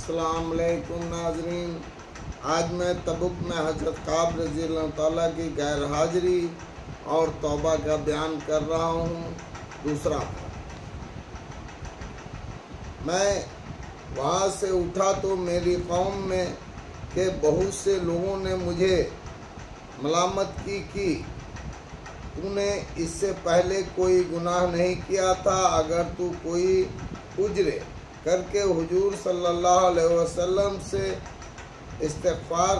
अस्सलाम वालेकुम नाजरीन। आज मैं तबुक में हज़रत काब रज़ी अल्लाह ताला की गैर हाजिरी और तौबा का बयान कर रहा हूँ। दूसरा, मैं वहाँ से उठा तो मेरी कौम में के बहुत से लोगों ने मुझे मलामत की कि तूने इससे पहले कोई गुनाह नहीं किया था। अगर तू कोई उज्र करके हुजूर सल्लल्लाहु अलैहि वसल्लम से इस्तिग़फ़ार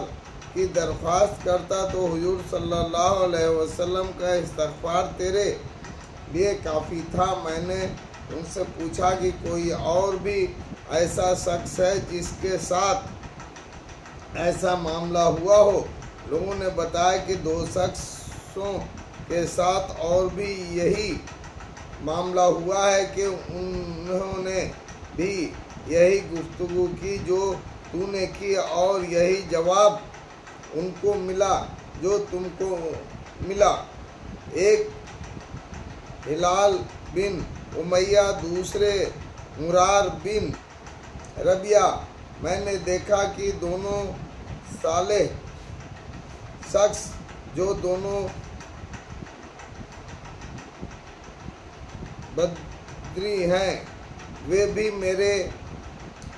की दरख्वास्त करता तो हुजूर सल्लल्लाहु अलैहि वसल्लम का इस्तिग़फ़ार तेरे लिए काफ़ी था। मैंने उनसे पूछा कि कोई और भी ऐसा शख्स है जिसके साथ ऐसा मामला हुआ हो। लोगों ने बताया कि दो शख्सों के साथ और भी यही मामला हुआ है कि उन्होंने भी यही गुफ्तगू की जो तूने की और यही जवाब उनको मिला जो तुमको मिला। एक हिलाल बिन उमैया, दूसरे मुरार बिन रबिया। मैंने देखा कि दोनों सालेह शख्स जो दोनों बदरी हैं, वे भी मेरे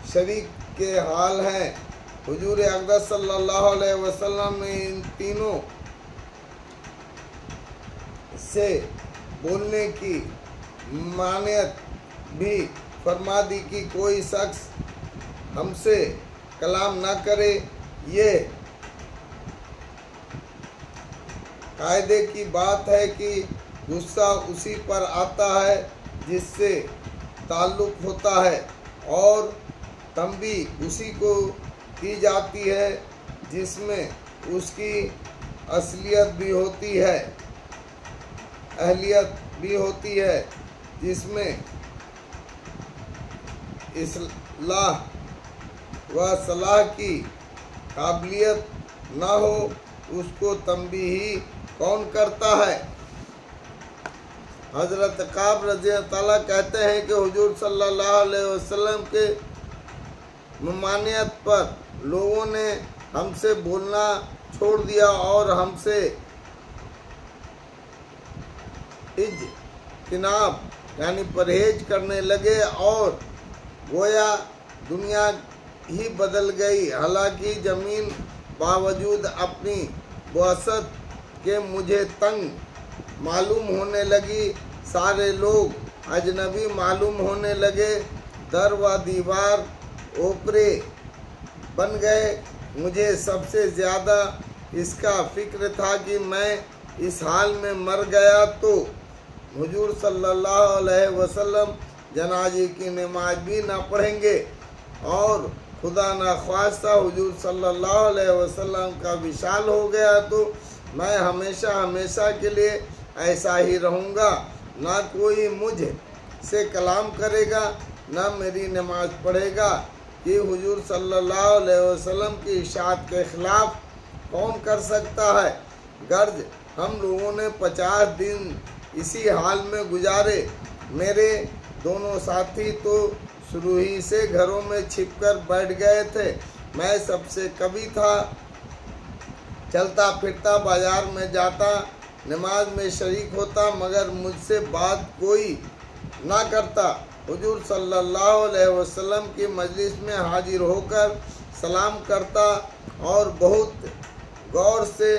शरीक के हाल हैं। हुजूर अक़दस सल्लल्लाहु अलैहि वसल्लम ने इन तीनों से बोलने की मानियत भी फरमा दी कि कोई शख्स हमसे कलाम न करे। ये कायदे की बात है कि गुस्सा उसी पर आता है जिससे ताल्लुक़ होता है और तंबीह उसी को की जाती है जिसमें उसकी असलियत भी होती है, अहलियत भी होती है। जिसमें इस्लाह व सलाह की काबिलियत ना हो उसको तंबीह कौन करता है। हज़रत काब रज़ी अल्लाह ताला कहते हैं कि हुजूर सल्लल्लाहु अलैहि वसल्लम के ममानियत पर लोगों ने हमसे बोलना छोड़ दिया और हमसे इज्तिनाब यानी परहेज करने लगे और गोया दुनिया ही बदल गई। हालांकि ज़मीन बावजूद अपनी वसअत के मुझे तंग मालूम होने लगी। सारे लोग अजनबी मालूम होने लगे। दर व दीवार ओपरे बन गए। मुझे सबसे ज़्यादा इसका फ़िक्र था कि मैं इस हाल में मर गया तो हुजूर सल्लल्लाहु अलैहि वसल्लम जनाजे की नमाज भी ना पढ़ेंगे और खुदा न ख्वास्ता हुजूर सल्लल्लाहु अलैहि वसल्लम का विशाल हो गया तो मैं हमेशा हमेशा के लिए ऐसा ही रहूँगा। ना कोई मुझ से कलाम करेगा ना मेरी नमाज पढ़ेगा। कि हुजूर सल्लल्लाहु अलैहि वसल्लम की इशाअत के ख़िलाफ़ कौन कर सकता है। गर्ज हम लोगों ने 50 दिन इसी हाल में गुजारे। मेरे दोनों साथी तो शुरू ही से घरों में छिपकर बैठ गए थे। मैं सबसे कभी था, चलता फिरता बाजार में जाता, नमाज में शरीक होता, मगर मुझसे बात कोई ना करता। हुजूर सल्लल्लाहु अलैहि वसल्लम की मजलिस में हाजिर होकर सलाम करता और बहुत गौर से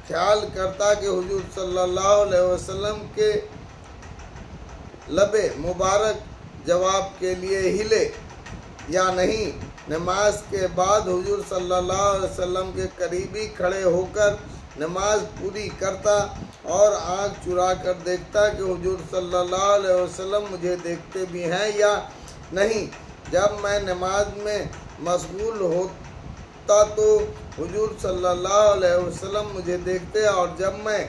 ख्याल करता कि हुजूर सल्लल्लाहु अलैहि वसल्लम के लबे मुबारक जवाब के लिए हिले या नहीं। नमाज के बाद हुजूर सल्लल्लाहु अलैहि वसल्लम के करीबी खड़े होकर नमाज पूरी करता और आँख चुरा कर देखता कि हुजूर सल्लल्लाहु अलैहि वसल्लम मुझे देखते भी हैं या नहीं। जब मैं नमाज में मशगूल होता तो हुजूर सल्लल्लाहु अलैहि वसल्लम मुझे देखते और जब मैं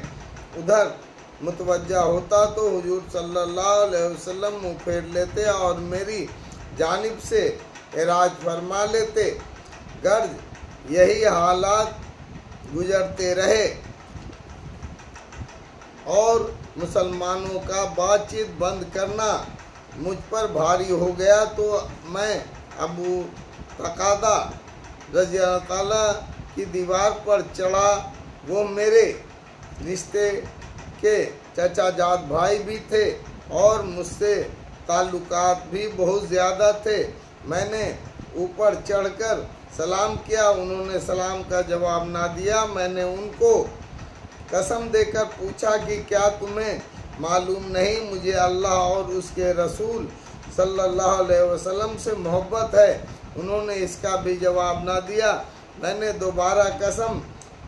उधर मुतवज्जा होता तो हुजूर सल्लल्लाहु अलैहि वसल्लम मुँह फेर लेते और मेरी जानिब से इराज फरमा लेते। गर्ज यही हालात गुजरते रहे और मुसलमानों का बातचीत बंद करना मुझ पर भारी हो गया तो मैं अबू तकादा रज़ी अल्लाह ताला की दीवार पर चढ़ा। वो मेरे रिश्ते के चचा जात भाई भी थे और मुझसे ताल्लुकात भी बहुत ज़्यादा थे। मैंने ऊपर चढ़कर सलाम किया, उन्होंने सलाम का जवाब ना दिया। मैंने उनको कसम देकर पूछा कि क्या तुम्हें मालूम नहीं मुझे अल्लाह और उसके रसूल सल्लल्लाहु अलैहि वसल्लम से मोहब्बत है। उन्होंने इसका भी जवाब ना दिया। मैंने दोबारा कसम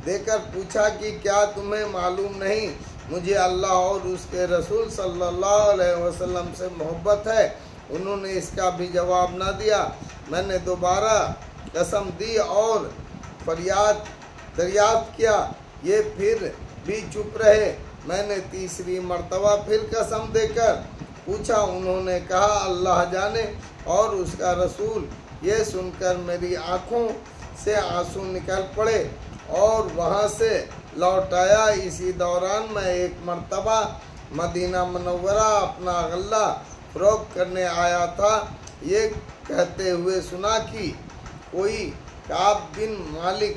देकर पूछा कि क्या तुम्हें मालूम नहीं मुझे अल्लाह और उसके रसूल सल्लल्लाहु अलैहि वसल्लम से मोहब्बत है। उन्होंने इसका भी जवाब ना दिया। मैंने दोबारा कसम दी और फरियाद दरियाफ्त किया, ये फिर भी चुप रहे। मैंने तीसरी मर्तबा फिर कसम देकर पूछा, उन्होंने कहा अल्लाह जाने और उसका रसूल। ये सुनकर मेरी आँखों से आंसू निकल पड़े और वहाँ से लौट आया। इसी दौरान मैं एक मर्तबा मदीना मुनव्वरा अपना गल्ला फरोख्त करने आया था। ये कहते हुए सुना कि कोई काब बिन मालिक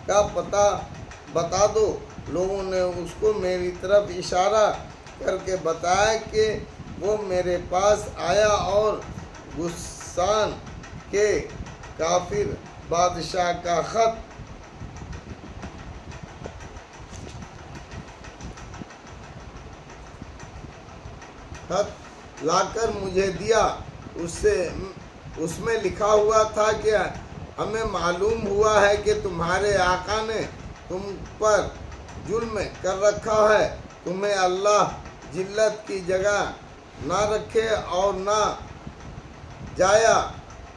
का पता बता दो। लोगों ने उसको मेरी तरफ इशारा करके बताया कि वो मेरे पास आया और गुस्सान के काफिर बादशाह का खत लाकर मुझे दिया। उसमें लिखा हुआ था कि हमें मालूम हुआ है कि तुम्हारे आका ने तुम पर जुल्म कर रखा है। तुम्हें अल्लाह जिल्लत की जगह ना रखे और ना जाया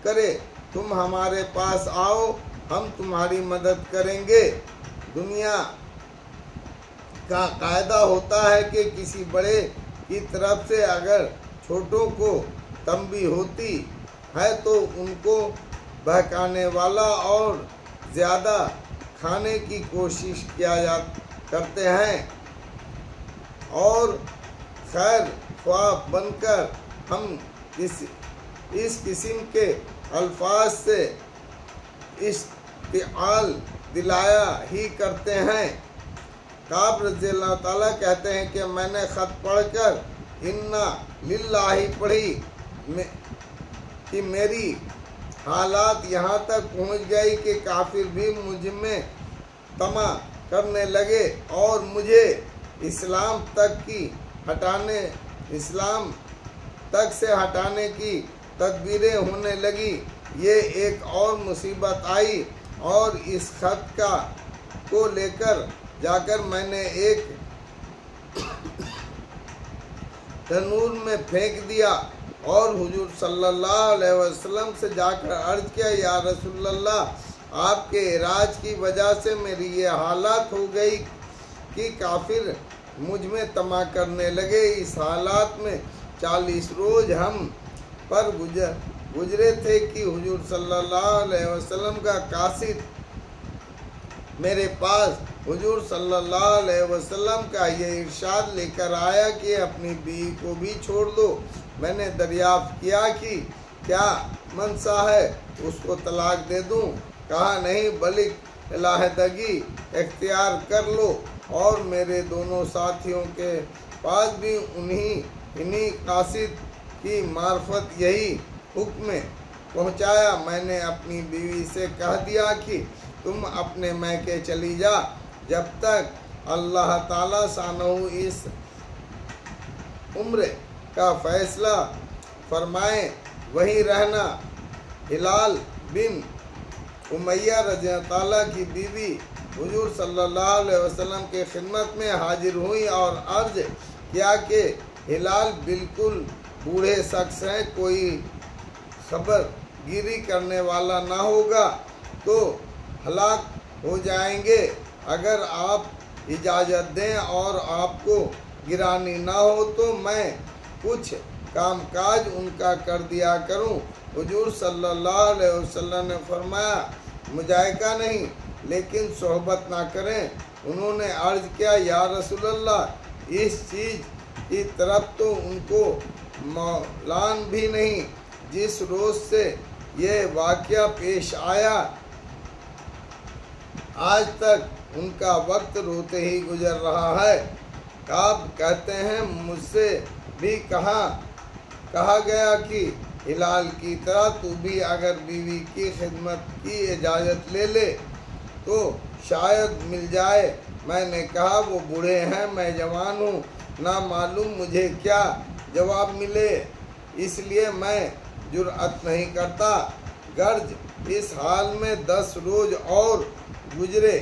करे। तुम हमारे पास आओ, हम तुम्हारी मदद करेंगे। दुनिया का कायदा होता है कि किसी बड़े की तरफ से अगर छोटों को तंबी होती है तो उनको बहकाने वाला और ज़्यादा खाने की कोशिश किया करते हैं और खैर ख्वाह बनकर हम इस किस्म के अल्फाज से इश्तिआल दिलाया ही करते हैं। काब रज़ी अल्लाह ताला कहते हैं कि मैंने ख़त पढ़कर इन्ना लिल्लाही पढ़ी कि मेरी हालात यहाँ तक पहुँच गई कि काफिर भी मुझ में तमा करने लगे और मुझे इस्लाम तक से हटाने की तदबीरें होने लगी। ये एक और मुसीबत आई और इस खत को लेकर जाकर मैंने एक तनूर में फेंक दिया और हुजूर सल्लल्लाहु अलैहि वसल्लम से जाकर अर्ज किया, या रसूलल्लाह, आपके इराज की वजह से मेरी ये हालत हो गई कि काफिर मुझ में तमा करने लगे। इस हालात में 40 रोज हम पर गुजरे थे कि हुजूर सल्लल्लाहु अलैहि वसल्लम का कासिद मेरे पास हुजूर सल्लल्लाहु अलैहि वसल्लम का ये इरशाद लेकर आया कि अपनी बीवी को भी छोड़ दो। मैंने दरियाफ्त किया कि क्या मनसा है, उसको तलाक दे दूं? कहा नहीं, बल्कि इलाहदगी इख्तियार कर लो। और मेरे दोनों साथियों के पास भी इन्हीं कासिद की मार्फत यही हुक्म पहुंचाया। मैंने अपनी बीवी से कह दिया कि तुम अपने मैके चली जा, जब तक अल्लाह ताला सानहू इस उम्र का फैसला फरमाए वहीं रहना। हिलाल बिन उमैया रज़ी ताला की बीवी हुजूर सल्लल्लाहु अलैहि वसल्लम के खिदमत में हाजिर हुई और अर्ज किया कि हिलाल बिल्कुल बूढ़े शख्स हैं, कोई खबर गिरी करने वाला ना होगा तो हलाक हो जाएंगे। अगर आप इजाज़त दें और आपको गिरानी ना हो तो मैं कुछ कामकाज उनका कर दिया करूं। हुजूर सल्लल्लाहु अलैहि वसल्लम ने फरमाया, मुजायका नहीं लेकिन सोहबत ना करें। उन्होंने अर्ज किया, या रसूलल्लाह, इस चीज़ की तरफ तो उनको मौलान भी नहीं जिस रोज़ से ये वाक़या पेश आया, आज तक उनका वक्त रोते ही गुजर रहा है। काब कहते हैं, मुझसे भी कहा गया कि हिलाल की तरह तू भी अगर बीवी की खिदमत की इजाज़त ले ले तो शायद मिल जाए। मैंने कहा, वो बूढ़े हैं, मैं जवान हूँ, ना मालूम मुझे क्या जवाब मिले, इसलिए मैं जुर्अत नहीं करता। गर्ज इस हाल में 10 रोज़ और गुजरे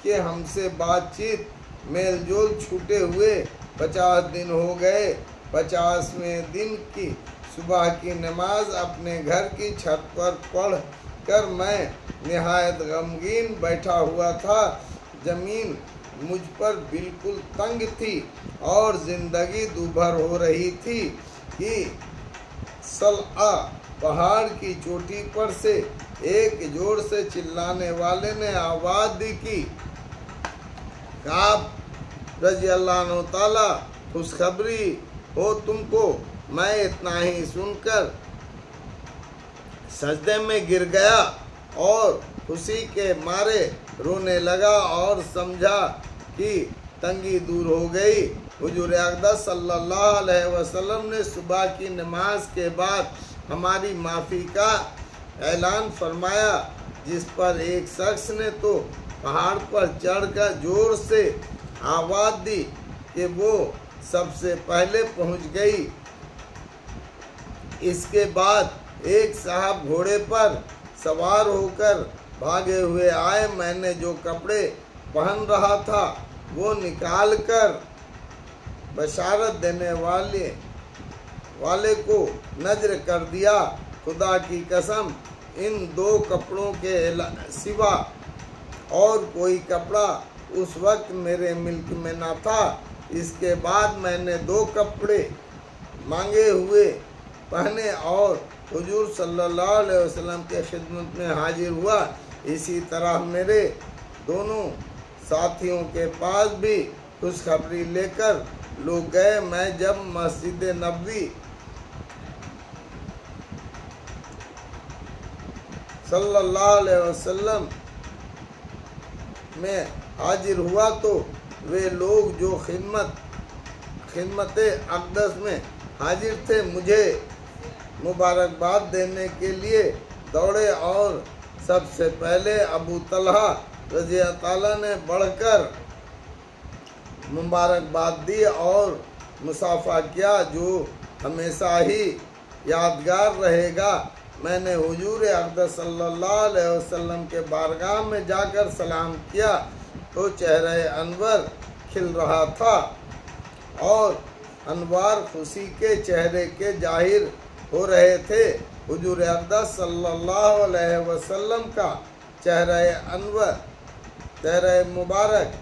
कि हमसे बातचीत मेल जोल छूटे हुए 50 दिन हो गए। 50वें दिन की सुबह की नमाज अपने घर की छत पर पढ़ कर मैं निहायत गमगीन बैठा हुआ था। ज़मीन मुझ पर बिल्कुल तंग थी और ज़िंदगी दूभर हो रही थी कि सलआ पहाड़ की चोटी पर से एक जोर से चिल्लाने वाले ने आवाज़ दी कि काब रज़ी अल्लाह अन्हु ताला खुशखबरी हो तुमको। मैं इतना ही सुनकर सजदे में गिर गया और खुशी के मारे रोने लगा और समझा कि तंगी दूर हो गई। हुजूर अक़दस सल्लल्लाहु अलैहि वसल्लम ने सुबह की नमाज के बाद हमारी माफ़ी का ऐलान फरमाया, जिस पर एक शख्स ने तो पहाड़ पर चढ़कर जोर से आवाज़ दी कि वो सबसे पहले पहुंच गई। इसके बाद एक साहब घोड़े पर सवार होकर भागे हुए आए। मैंने जो कपड़े पहन रहा था वो निकाल कर बशारत देने वाले को नजर कर दिया। खुदा की कसम, इन 2 कपड़ों के सिवा और कोई कपड़ा उस वक्त मेरे मिल्क में न था। इसके बाद मैंने 2 कपड़े मांगे हुए पहने और हुजूर सल्लल्लाहु अलैहि वसल्लम के खिदमत में हाजिर हुआ। इसी तरह मेरे दोनों साथियों के पास भी खुशखबरी लेकर लोग गए। मैं जब मस्जिद नबवी सल्लल्लाहु अलैहि वसल्लम में हाजिर हुआ तो वे लोग जो खिदमत अक़दस में हाजिर थे मुझे मुबारकबाद देने के लिए दौड़े और सबसे पहले अबू तलहा रज़ी अल्लाह ने बढ़कर मुबारकबाद दी और मुसाफा किया, जो हमेशा ही यादगार रहेगा। मैंने हुजूर अक़दस सल्लल्लाहु अलैहि वसल्लम के बारगाह में जाकर सलाम किया तो चेहरे अनवर खिल रहा था और अनवार खुशी के चेहरे के जाहिर हो रहे थे। हुजूर अक़दस सल्लल्लाहु अलैहि वसल्लम का चेहरे अनवर, चेहरे मुबारक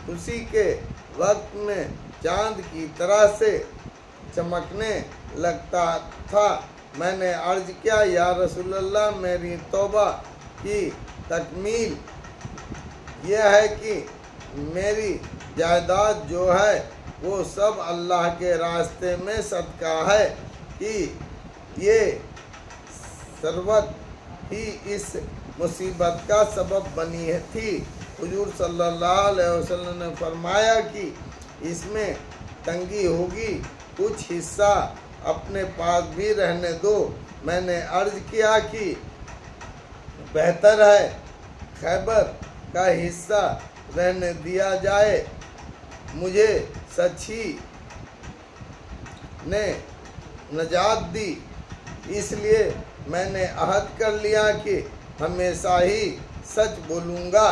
खुशी के वक्त में चांद की तरह से चमकने लगता था। मैंने अर्ज किया, या रसूलल्लाह, मेरी तौबा की तकमील यह है कि मेरी जायदाद जो है वो सब अल्लाह के रास्ते में सदका है कि ये सरवत ही इस मुसीबत का सबब बनी थी। हुजूर सल्लल्लाहु अलैहि वसल्लम ने फरमाया कि इसमें तंगी होगी, कुछ हिस्सा अपने पास भी रहने दो। मैंने अर्ज किया कि बेहतर है खैबर का हिस्सा रहने दिया जाए। मुझे सच्ची ने नजात दी, इसलिए मैंने अहद कर लिया कि हमेशा ही सच बोलूँगा।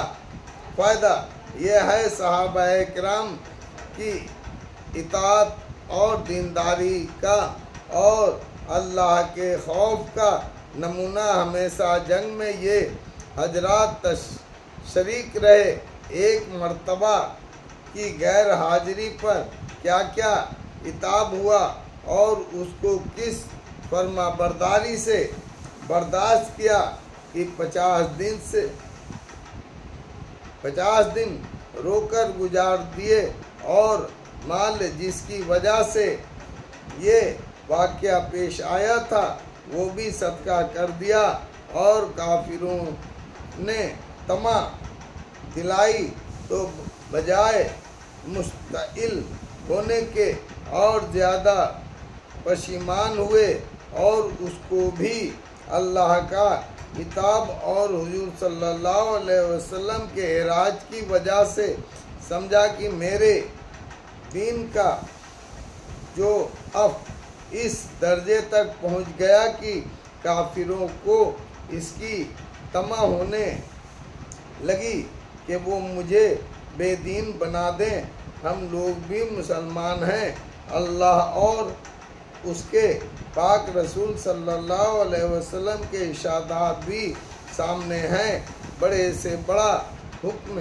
फ़ायदा यह है सहाबाए किराम की इताअत और दीनदारी का और अल्लाह के खौफ का नमूना हमेशा जंग में ये हजरात शरीक रहे। एक मर्तबा की गैर हाजिरी पर क्या क्या इताब हुआ और उसको किस फर्मा बरदारी से बर्दाश्त किया कि 50 दिन रोकर गुजार दिए और माल जिसकी वजह से ये वाक़या पेश आया था वो भी सदका कर दिया। اور کافروں نے تما دلائی تو بجائے مشتعل ہونے کے اور زیادہ پشیمان ہوئے، اور اس کو بھی اللہ کا کتاب اور حضور صلی اللہ علیہ وسلم کے اعراج کی وجہ سے سمجھا کہ میرے دین کا جو اب اس درجے تک پہنچ گیا کہ کافروں کو اس کی طمع ہونے لگی کہ وہ مجھے بے دین بنا دیں۔ ہم لوگ بھی مسلمان ہیں، اللہ اور اس کے پاک رسول صلی اللہ علیہ وسلم کے ارشادات بھی سامنے ہیں۔ بڑے سے بڑا حکم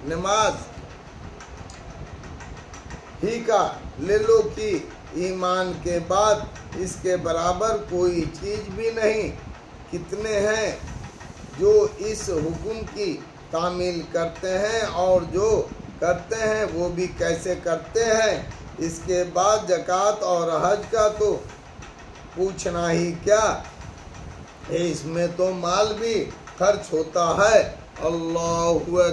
نماز ہی کا لے لو کہ ایمان کے بعد اس کے برابر کوئی چیز بھی نہیں۔ کتنے ہیں جو اس حکم کی تعمیل کرتے ہیں، اور جو کرتے ہیں وہ بھی کیسے کرتے ہیں۔ اس کے بعد زکوٰۃ اور حج کا تو پوچھنا ہی کیا ہے، اس میں تو مال بھی خرچ ہوتا ہے۔ اللہ اکبر۔